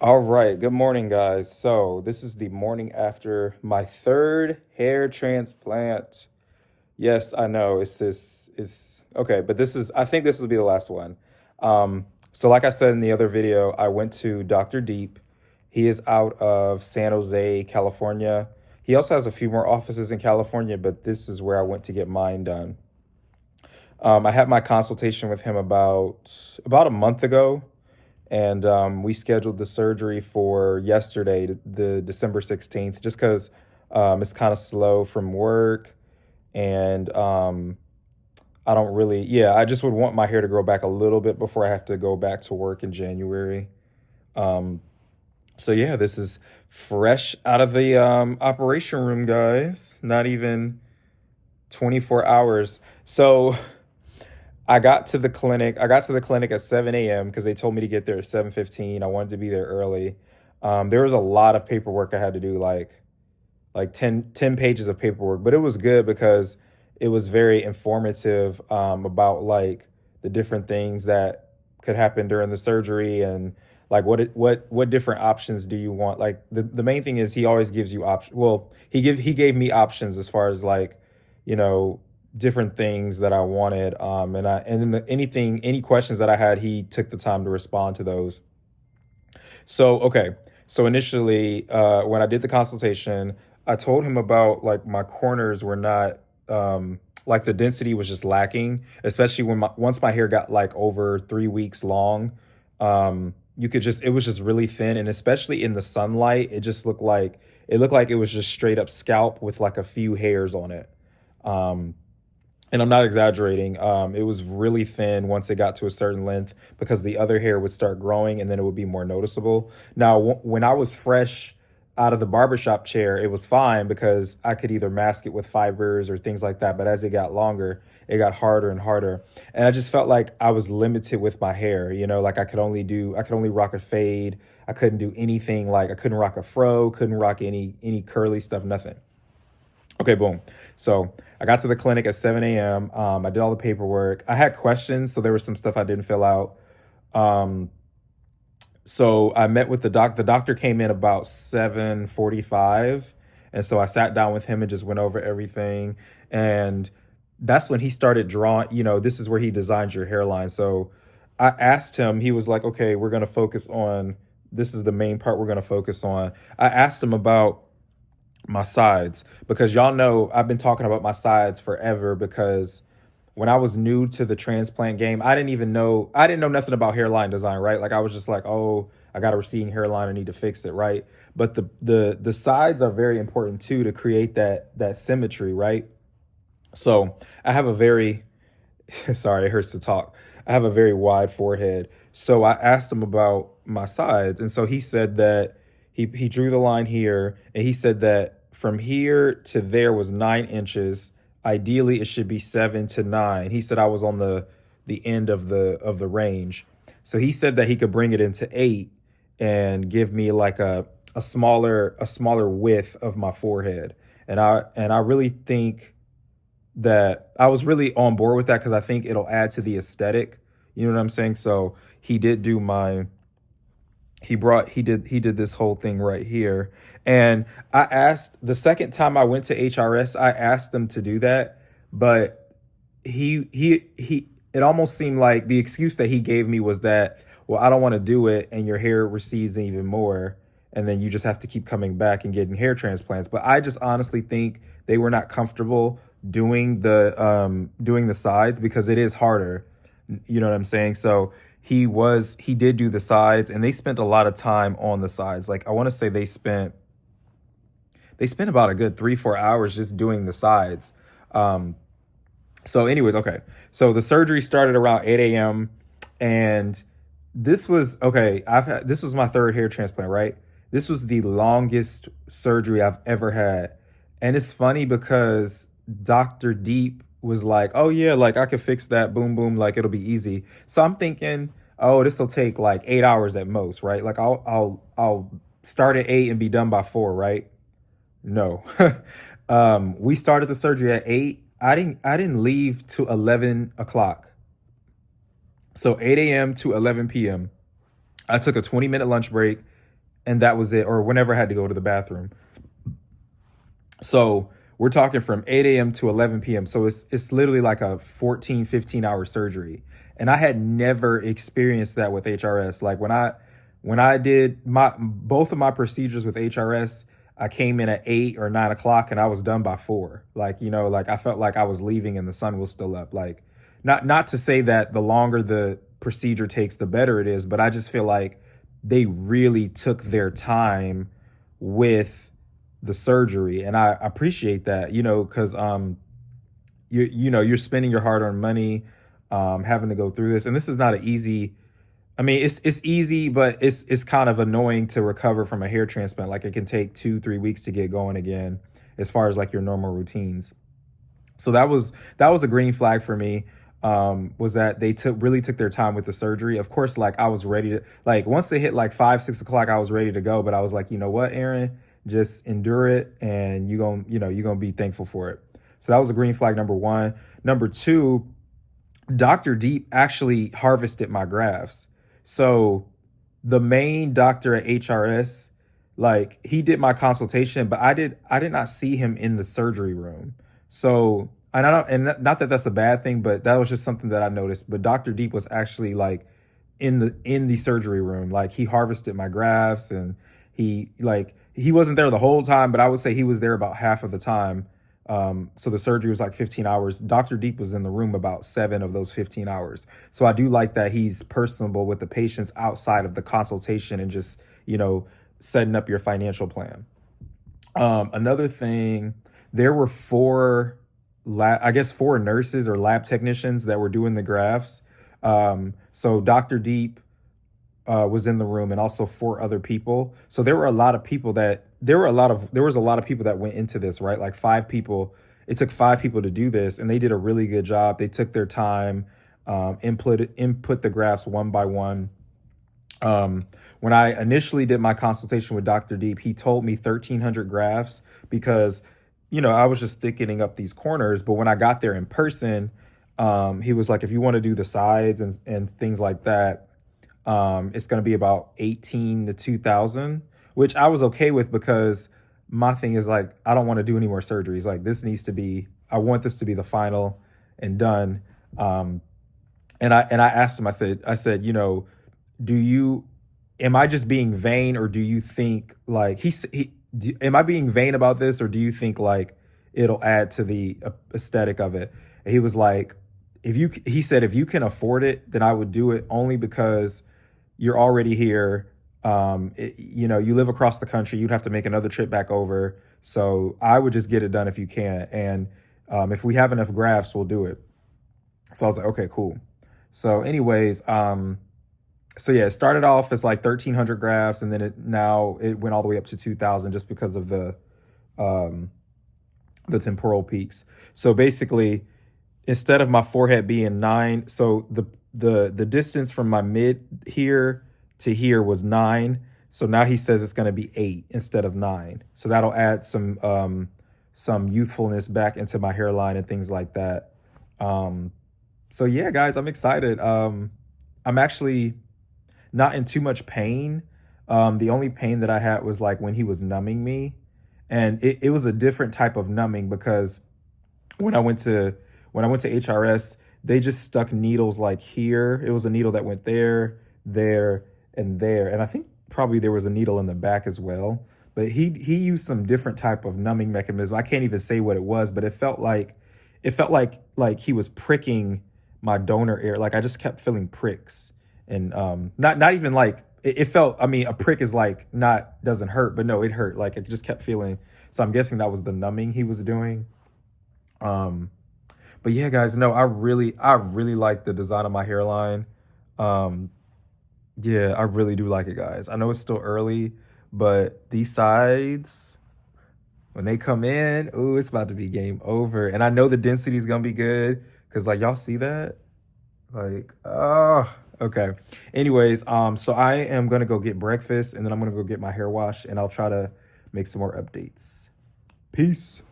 All right, good morning, guys. So, this is the morning after my third hair transplant. Yes, I know it's okay, but I think this will be the last one. So like I said in the other video, I went to Dr. Deep. He is out of San Jose, California. He also has a few more offices in California, but this is where I went to get mine done. I had my consultation with him about a month ago, and we scheduled the surgery for yesterday, the December 16th, just because it's kind of slow from work, and I don't really, yeah, I just would want my hair to grow back a little bit before I have to go back to work in January. Um, so yeah, this is fresh out of the operation room, guys. Not even 24 hours. So I got to the clinic at 7 a.m. because they told me to get there at 7:15. I wanted to be there early. There was a lot of paperwork I had to do, like 10 pages of paperwork, but it was good because it was very informative about like the different things that could happen during the surgery, and like what different options do you want. Like the main thing is he always gives you options. Well, he gave me options as far as like, you know, different things that I wanted. And then any questions that I had, he took the time to respond to those. So, okay. So initially, when I did the consultation, I told him about like my corners were not, like the density was just lacking, especially once my hair got like over 3 weeks long. You could just, it was just really thin. And especially in the sunlight, it looked like it was just straight up scalp with like a few hairs on it. Um, and I'm not exaggerating. It was really thin once it got to a certain length because the other hair would start growing and then it would be more noticeable. Now, when I was fresh out of the barbershop chair, it was fine because I could either mask it with fibers or things like that. But as it got longer, it got harder and harder. And I just felt like I was limited with my hair, like I could only rock a fade. I couldn't do anything, like I couldn't rock a fro, couldn't rock any curly stuff, nothing. Okay, boom. So I got to the clinic at 7 a.m. I did all the paperwork. I had questions, so there was some stuff I didn't fill out. Um, so I met with the doc. The doctor came in about 7:45, and so I sat down with him and just went over everything. And that's when he started drawing. This is where he designs your hairline. So I asked him. He was like, "Okay, we're gonna focus on. This is the main part we're gonna focus on." I asked him about my sides because y'all know I've been talking about my sides forever because when I was new to the transplant game, I didn't know nothing about hairline design, right? Like I was just like, "Oh, I got a receding hairline, I need to fix it," right? But the sides are very important too to create that symmetry, right? So, I have a very sorry, it hurts to talk. I have a very wide forehead. So I asked him about my sides, and so he said that he drew the line here, and he said that from here to there was 9 inches. Ideally, it should be 7 to 9. He said I was on the end of the range. So he said that he could bring it into 8 and give me like a smaller width of my forehead. And I really think that I was really on board with that because I think it'll add to the aesthetic. You know what I'm saying? So he did do my he did this whole thing right here. And I asked the second time I went to HRS, I asked them to do that, but he it almost seemed like the excuse that he gave me was that, well, I don't want to do it and your hair recedes even more, and then you just have to keep coming back and getting hair transplants. But I just honestly think they were not comfortable doing the sides because it is harder. You know what I'm saying? So he did do the sides, and they spent a lot of time on the sides. Like I want to say they spent about a good 3-4 hours just doing the sides. Um, so anyways, okay. So the surgery started around 8 a.m. and this was okay. This was my third hair transplant, right? This was the longest surgery I've ever had. And it's funny because Dr. Deep was like, "Oh yeah, like I could fix that, boom boom, like it'll be easy." So I'm thinking, "Oh, this will take like 8 hours at most, right? Like I'll start at 8 and be done by 4, right?" No. We started the surgery at 8. I didn't leave to 11 o'clock. So 8 a.m. to 11 p.m. I took a 20-minute lunch break, and that was it, or whenever I had to go to the bathroom. So we're talking from 8 a.m. to 11 p.m. So it's literally like a 14, 15-hour surgery. And I had never experienced that with HRS. Like when I did my both of my procedures with HRS, I came in at 8 or 9 o'clock and I was done by 4. Like, like I felt like I was leaving and the sun was still up. Like, not to say that the longer the procedure takes, the better it is, but I just feel like they really took their time with the surgery, and I appreciate that, because you're spending your hard-earned money, having to go through this, and this is not an easy. I mean, it's easy, but it's kind of annoying to recover from a hair transplant. Like, it can take 2-3 weeks to get going again, as far as like your normal routines. So that was a green flag for me. Was that they really took their time with the surgery. Of course, like I was ready to, like, once they hit like 5-6 o'clock, I was ready to go. But I was like, you know what, Aaron, just endure it, and you're gonna be thankful for it. So that was a green flag number one. Number two, Dr. Deep actually harvested my grafts. So the main doctor at HRS, like, he did my consultation, but I did not see him in the surgery room. So, and I don't, and not that that's a bad thing, but that was just something that I noticed. But Dr. Deep was actually like in the surgery room. Like, he harvested my grafts, and he wasn't there the whole time, but I would say he was there about half of the time. So the surgery was like 15 hours. Dr. Deep was in the room about 7 of those 15 hours. So I do like that he's personable with the patients outside of the consultation and just, setting up your financial plan. Another thing, there were I guess 4 nurses or lab technicians that were doing the grafts. So Dr. Deep was in the room, and also 4 other people. So there were a lot of people there was a lot of people that went into this, right? Like 5 people. It took 5 people to do this, and they did a really good job. They took their time, input the grafts one by one. When I initially did my consultation with Dr. Deep, he told me 1,300 grafts because, I was just thickening up these corners. But when I got there in person, he was like, if you want to do the sides and things like that, it's going to be about 18 to 2,000, which I was okay with, because my thing is, like, I don't want to do any more surgeries. Like, I want this to be the final and done. And I asked him, I said, do you, am I just being vain, or do you think, like, am I being vain about this, or do you think like it'll add to the aesthetic of it? And he was like, he said, if you can afford it, then I would do it, only because you're already here. You live across the country. You'd have to make another trip back over. So I would just get it done if you can. And if we have enough grafts, we'll do it. So I was like, okay, cool. So anyways, so yeah, it started off as like 1,300 grafts, and then now it went all the way up to 2,000, just because of um, the temporal peaks. So basically, instead of my forehead being 9, so the distance from my mid here to here was 9. So now he says it's going to be 8 instead of 9. So that'll add some youthfulness back into my hairline and things like that. So yeah, guys, I'm excited. I'm actually not in too much pain. The only pain that I had was like when he was numbing me, and it was a different type of numbing, because when I went to HRS, they just stuck needles like here. It was a needle that went there, there, and there, and I think probably there was a needle in the back as well. But he used some different type of numbing mechanism. I can't even say what it was, but it felt like he was pricking my donor area. Like, I just kept feeling pricks, and not even like it felt. I mean, a prick is like, not, doesn't hurt, but no, it hurt. Like, it just kept feeling. So I'm guessing that was the numbing he was doing. Um, but yeah, guys, no, I really like the design of my hairline. Um, yeah, I really do like it, guys. I know it's still early, but these sides, when they come in, ooh, it's about to be game over. And I know the density is gonna be good, because, like, y'all see that? Like, oh, okay. Anyways, so I am gonna go get breakfast, and then I'm gonna go get my hair washed, and I'll try to make some more updates. Peace.